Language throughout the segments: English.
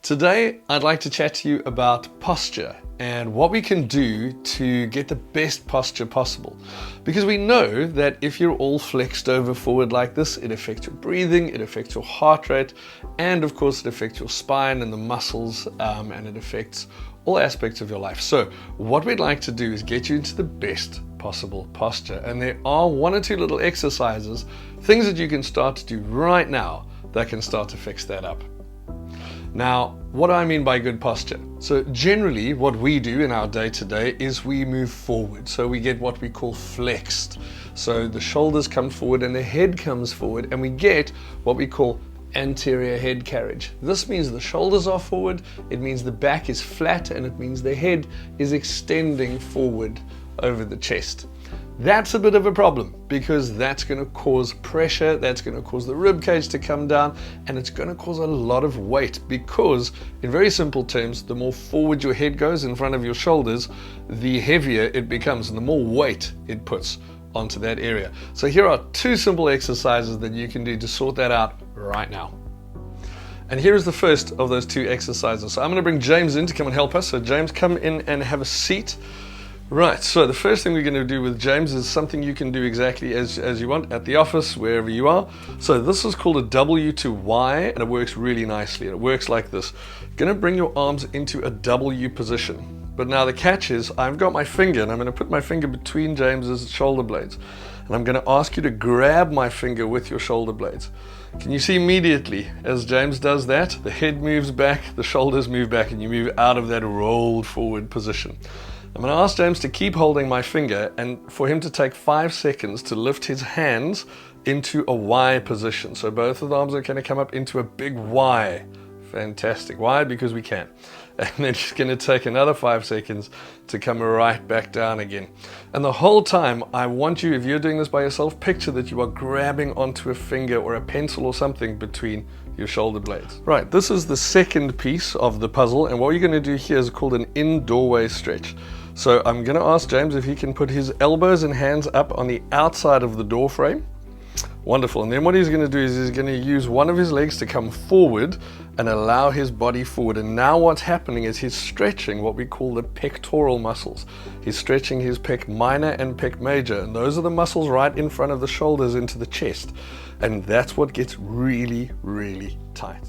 Today, I'd like to chat to you about posture and what we can do to get the best posture possible. Because we know that if you're all flexed over forward like this, it affects your breathing, it affects your heart rate, and of course it affects your spine and the muscles, and it affects all aspects of your life. So what we'd like to do is get you into the best possible posture. And there are one or two little exercises, things that you can start to do right now that can start to fix that up. Now, what do I mean by good posture? So generally what we do in our day-to-day is we move forward. So we get what we call flexed. So the shoulders come forward and the head comes forward, and we get what we call anterior head carriage. This means the shoulders are forward, it means the back is flat, and it means the head is extending forward over the chest. That's a bit of a problem because that's going to cause pressure, that's going to cause the rib cage to come down, and it's going to cause a lot of weight because, in very simple terms, the more forward your head goes in front of your shoulders, the heavier it becomes and the more weight it puts onto that area. So here are two simple exercises that you can do to sort that out right now. And here is the first of those two exercises. So I'm going to bring James in to come and help us. So James, come in and have a seat. Right, so the first thing we're going to do with James is something you can do exactly as you want at the office, wherever you are. So this is called a W to Y, and it works really nicely. It works like this. You're going to bring your arms into a W position. But now the catch is I've got my finger, and I'm going to put my finger between James's shoulder blades. And I'm going to ask you to grab my finger with your shoulder blades. Can you see immediately as James does that, the head moves back, the shoulders move back, and you move out of that rolled forward position. I'm going to ask James to keep holding my finger and for him to take 5 seconds to lift his hands into a Y position. So both of the arms are going to come up into a big Y. Fantastic. Why? Because we can. And then he's going to take another 5 seconds to come right back down again. And the whole time, I want you, if you're doing this by yourself, picture that you are grabbing onto a finger or a pencil or something between your shoulder blades. Right, this is the second piece of the puzzle, and what you're going to do here is called an in-doorway stretch. So I'm going to ask James if he can put his elbows and hands up on the outside of the door frame. Wonderful. And then what he's going to do is he's going to use one of his legs to come forward and allow his body forward. And now what's happening is he's stretching what we call the pectoral muscles. He's stretching his pec minor and pec major, and those are the muscles right in front of the shoulders into the chest. And that's what gets really, really tight.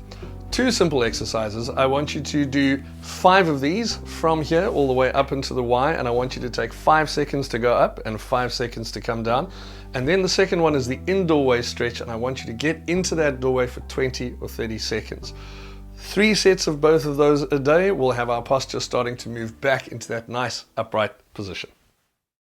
Two simple exercises. I want you to do 5 of these from here all the way up into the Y, and I want you to take 5 seconds to go up and 5 seconds to come down. And then the second one is the in-doorway stretch, and I want you to get into that doorway for 20 or 30 seconds. 3 sets of both of those a day will have our posture starting to move back into that nice upright position.